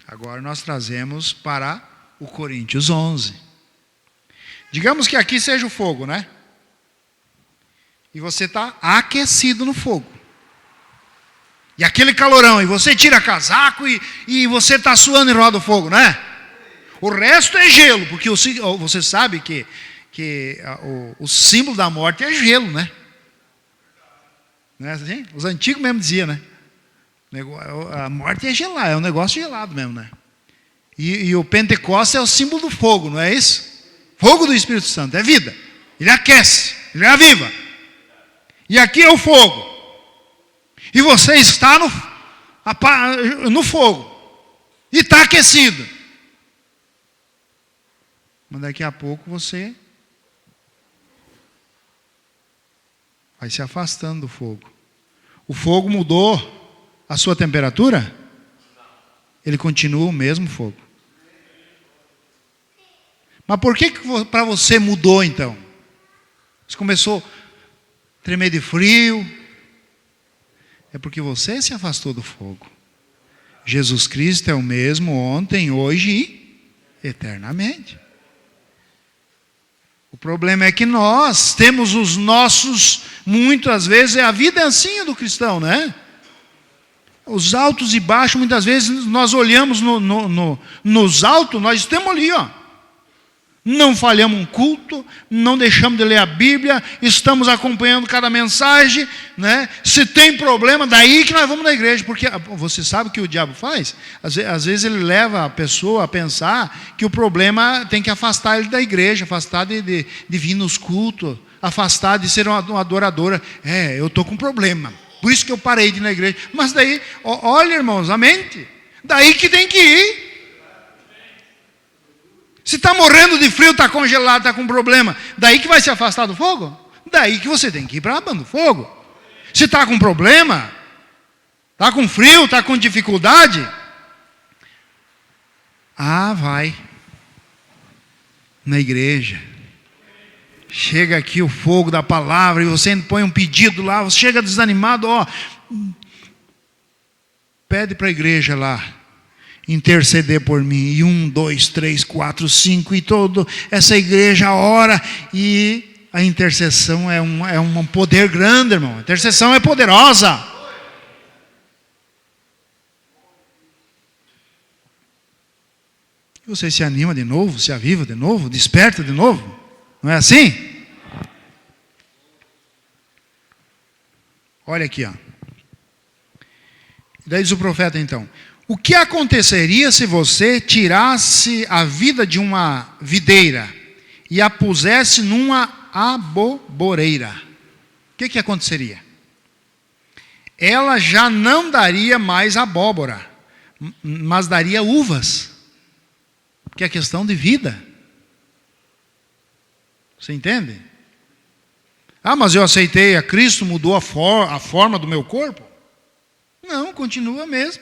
Agora nós trazemos para o Coríntios 11. Digamos que aqui seja o fogo, né? E você está aquecido no fogo. E aquele calorão, e você tira casaco e você está suando em roda do fogo, né? O resto é gelo, porque você sabe que o símbolo da morte é gelo, né? Não é assim? Os antigos mesmo diziam, né? A morte é gelada, é um negócio gelado mesmo, né? E o Pentecostes é o símbolo do fogo, não é isso? Fogo do Espírito Santo, é vida. Ele aquece, ele aviva. E aqui é o fogo. E você está no fogo. E está aquecido. Mas daqui a pouco você vai se afastando do fogo. O fogo mudou a sua temperatura? Ele continua o mesmo fogo. Mas por que para você mudou então? Você começou a tremer de frio. É porque você se afastou do fogo. Jesus Cristo é o mesmo ontem, hoje e eternamente. O problema é que nós temos os nossos, muitas vezes, a vida é assim do cristão, né? Os altos e baixos, muitas vezes nós olhamos nos altos, nós estamos ali, ó. Não falhamos um culto, não deixamos de ler a Bíblia, estamos acompanhando cada mensagem, né? Se tem problema, daí que nós vamos na igreja, porque você sabe o que o diabo faz? Às vezes ele leva a pessoa a pensar que o problema tem que afastar ele da igreja, afastar de vir nos cultos, afastar de ser uma adoradora. Eu estou com problema, por isso que eu parei de ir na igreja. Mas daí, olha irmãos, a mente, daí que tem que ir. Se está morrendo de frio, está congelado, está com problema, daí que vai se afastar do fogo? Daí que você tem que ir para a banda do fogo. Se está com problema, está com frio, está com dificuldade, vai na igreja. Chega aqui o fogo da palavra e você põe um pedido lá, você chega desanimado, pede para a igreja lá interceder por mim. E 1, 2, 3, 4, 5 e toda essa igreja ora. E a intercessão é um poder grande, irmão. A intercessão é poderosa. Você se anima de novo, se aviva de novo, desperta de novo. Não é assim? Olha aqui, Daí diz o profeta então: o que aconteceria se você tirasse a vida de uma videira e a pusesse numa aboboreira? O que aconteceria? Ela já não daria mais abóbora, mas daria uvas. Que é questão de vida. Você entende? Mas eu aceitei a Cristo, mudou a forma do meu corpo? Não, continua mesmo.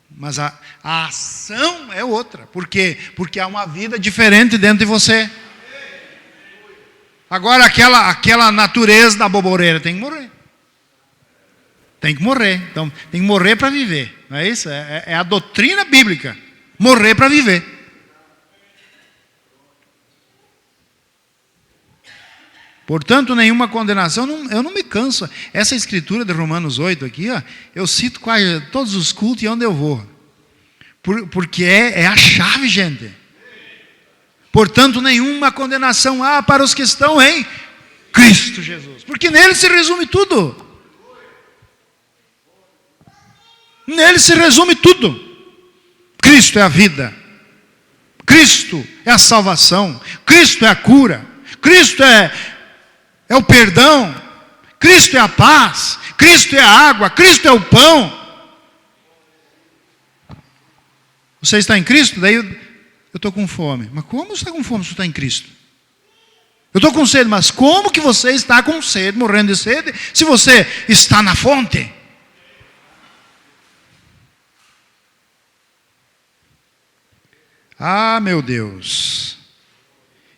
Mas a ação é outra. Por quê? Porque há uma vida diferente dentro de você. Agora aquela natureza da boboreira tem que morrer. Tem que morrer. Então tem que morrer para viver. Não é isso? É a doutrina bíblica. Morrer para viver. Portanto, nenhuma condenação. Eu não me canso. Essa escritura de Romanos 8 aqui, eu cito quase todos os cultos e onde eu vou. Porque é a chave, gente. Portanto, nenhuma condenação há para os que estão em Cristo Jesus. Porque nele se resume tudo. Nele se resume tudo. Cristo é a vida. Cristo é a salvação. Cristo é a cura. Cristo é o perdão. Cristo é a paz. Cristo é a água. Cristo é o pão. Você está em Cristo? Daí eu estou com fome. Mas como você está com fome se você está em Cristo? Eu estou com sede. Mas como que você está com sede, morrendo de sede, se você está na fonte? Meu Deus.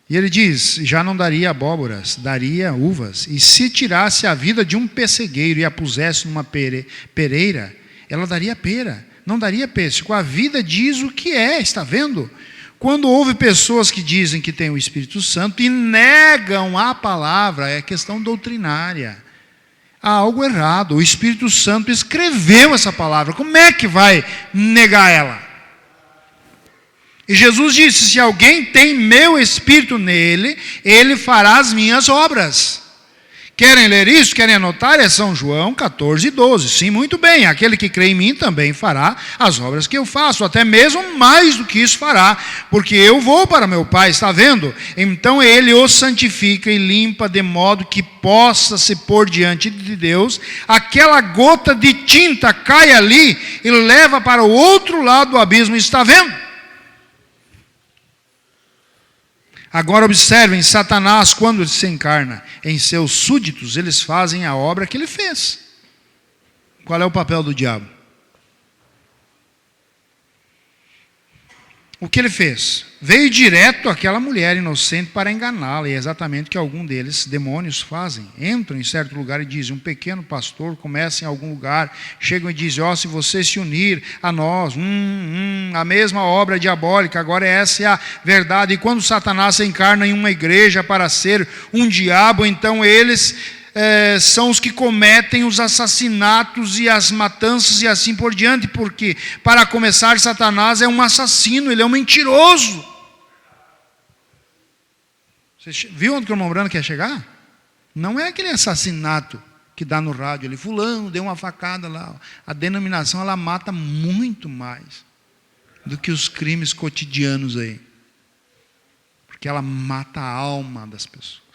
E ele diz: já não daria abóboras, daria uvas. E se tirasse a vida de um pessegueiro e a pusesse numa pereira, ela daria pera, não daria pêssego. A vida diz o que é, está vendo? Quando houve pessoas que dizem que têm o Espírito Santo e negam a palavra, é questão doutrinária. Há algo errado. O Espírito Santo escreveu essa palavra. Como é que vai negar ela? E Jesus disse: se alguém tem meu Espírito nele, ele fará as minhas obras. Querem ler isso? Querem anotar? É São João 14, 12. Sim, muito bem. Aquele que crê em mim também fará as obras que eu faço. Até mesmo mais do que isso fará. Porque eu vou para meu Pai, está vendo? Então ele o santifica e limpa de modo que possa se pôr diante de Deus. Aquela gota de tinta cai ali e leva para o outro lado do abismo. Está vendo? Agora observem, Satanás, quando ele se encarna em seus súditos, eles fazem a obra que ele fez. Qual é o papel do diabo? O que ele fez? Veio direto àquela mulher inocente para enganá-la. E é exatamente o que algum deles, demônios, fazem. Entram em certo lugar e dizem: um pequeno pastor começa em algum lugar, chegam e dizem: se você se unir a nós, a mesma obra diabólica, agora essa é a verdade. E quando Satanás se encarna em uma igreja para ser um diabo, então eles são os que cometem os assassinatos e as matanças e assim por diante, porque, para começar, Satanás é um assassino, ele é um mentiroso. Você viu onde que o irmão Brando quer chegar? Não é aquele assassinato que dá no rádio ali, fulano deu uma facada lá. A denominação, ela mata muito mais do que os crimes cotidianos aí, porque ela mata a alma das pessoas.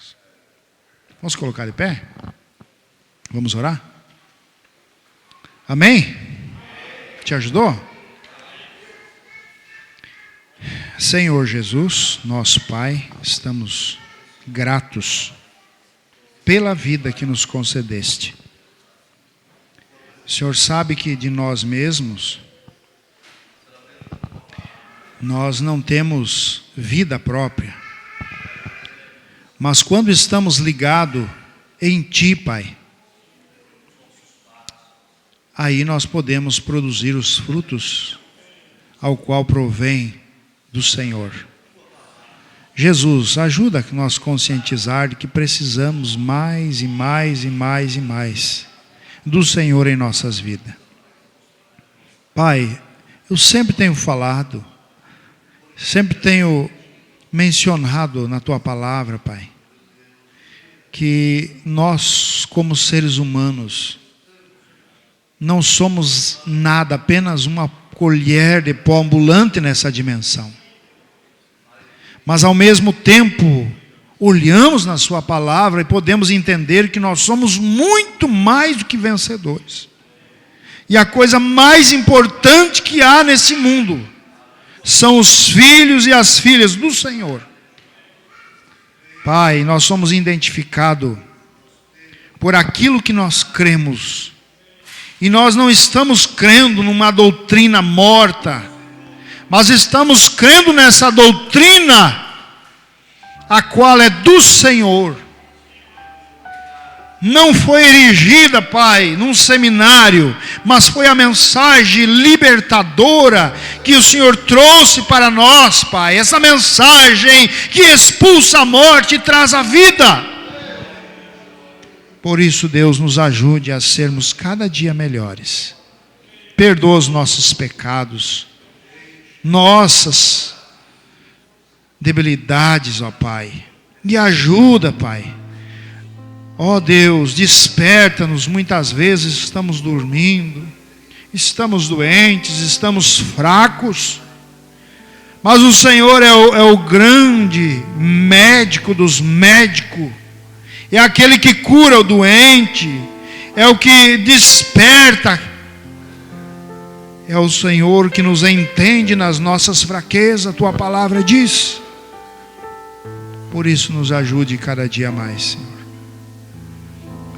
Vamos colocar de pé? Vamos orar? Amém? Te ajudou? Senhor Jesus, nosso Pai, estamos gratos pela vida que nos concedeste. O Senhor sabe que de nós mesmos, nós não temos vida própria. Mas quando estamos ligados em Ti, Pai, aí nós podemos produzir os frutos ao qual provém do Senhor. Jesus, ajuda a nós conscientizar de que precisamos mais e mais e mais e mais do Senhor em nossas vidas. Pai, eu sempre tenho falado, sempre tenho mencionado na Tua palavra, Pai, que nós como seres humanos não somos nada, apenas uma colher de pó ambulante nessa dimensão. Mas ao mesmo tempo, olhamos na Sua palavra e podemos entender que nós somos muito mais do que vencedores. E a coisa mais importante que há nesse mundo são os filhos e as filhas do Senhor. Pai, nós somos identificados por aquilo que nós cremos. E nós não estamos crendo numa doutrina morta, mas estamos crendo nessa doutrina, a qual é do Senhor. Não foi erigida, Pai, num seminário, mas foi a mensagem libertadora que o Senhor trouxe para nós, Pai. Essa mensagem que expulsa a morte e traz a vida. Por isso, Deus, nos ajude a sermos cada dia melhores. Perdoa os nossos pecados, nossas debilidades, ó Pai. Me ajuda, Pai. Ó Deus, desperta-nos. Muitas vezes estamos dormindo, estamos doentes, estamos fracos. Mas o Senhor é o grande médico dos médicos. É aquele que cura o doente. É o que desperta. É o Senhor que nos entende nas nossas fraquezas. A Tua palavra diz. Por isso nos ajude cada dia mais, Senhor.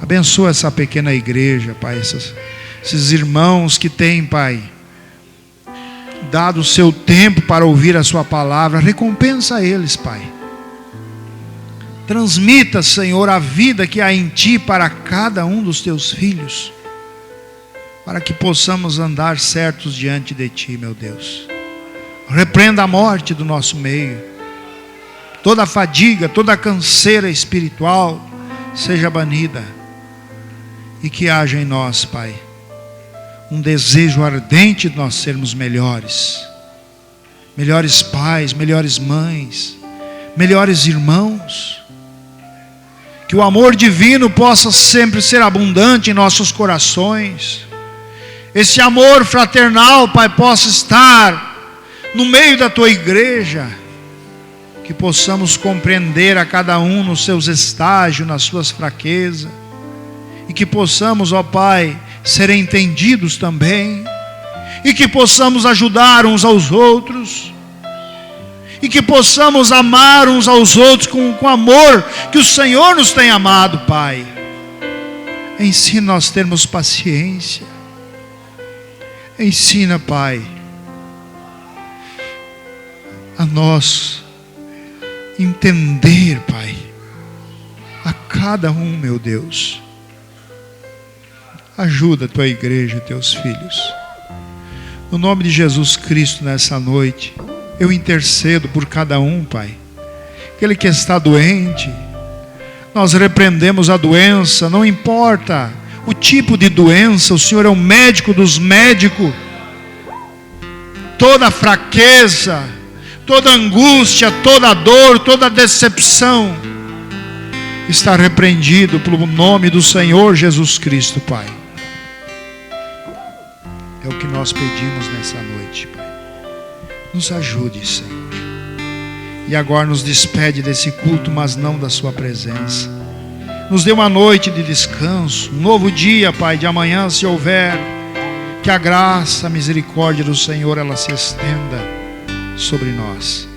Abençoa essa pequena igreja, Pai. Esses irmãos que têm, Pai, dado o seu tempo para ouvir a Sua palavra. Recompensa eles, Pai. Transmita, Senhor, a vida que há em Ti para cada um dos Teus filhos, para que possamos andar certos diante de Ti, meu Deus. Repreenda a morte do nosso meio. Toda a fadiga, toda a canseira espiritual seja banida. E que haja em nós, Pai, um desejo ardente de nós sermos melhores. Melhores pais, melhores mães, melhores irmãos. Que o amor divino possa sempre ser abundante em nossos corações. Esse amor fraternal, Pai, possa estar no meio da Tua igreja. Que possamos compreender a cada um nos seus estágios, nas suas fraquezas. E que possamos, ó Pai, ser entendidos também. E que possamos ajudar uns aos outros. E que possamos amar uns aos outros com o amor que o Senhor nos tem amado, Pai. Ensina nós termos paciência. Ensina, Pai, a nós entender, Pai, a cada um, meu Deus. Ajuda a Tua igreja, Teus filhos. No nome de Jesus Cristo, nessa noite, eu intercedo por cada um, Pai. Aquele que está doente, nós repreendemos a doença, não importa o tipo de doença, o Senhor é o médico dos médicos. Toda fraqueza, toda angústia, toda dor, toda decepção está repreendido pelo nome do Senhor Jesus Cristo, Pai. É o que nós pedimos nessa noite, Pai. Nos ajude, Senhor. E agora nos despede desse culto, mas não da Sua presença. Nos dê uma noite de descanso, um novo dia, Pai, de amanhã, se houver. Que a graça, a misericórdia do Senhor, ela se estenda sobre nós.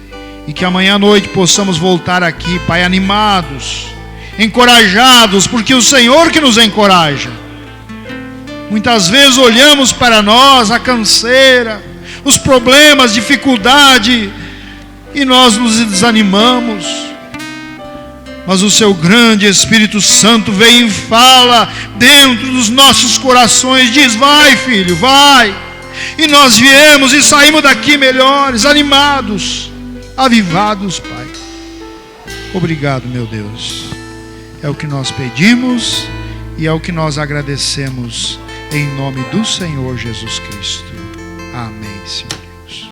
E que amanhã à noite possamos voltar aqui, Pai, animados, encorajados, porque o Senhor que nos encoraja. Muitas vezes olhamos para nós, a canseira, os problemas, dificuldade, e nós nos desanimamos. Mas o seu grande Espírito Santo vem e fala dentro dos nossos corações, diz: vai, filho, vai. E nós viemos e saímos daqui melhores, animados, avivados, Pai. Obrigado, meu Deus. É o que nós pedimos e é o que nós agradecemos, em nome do Senhor Jesus Cristo. Amém, Senhor.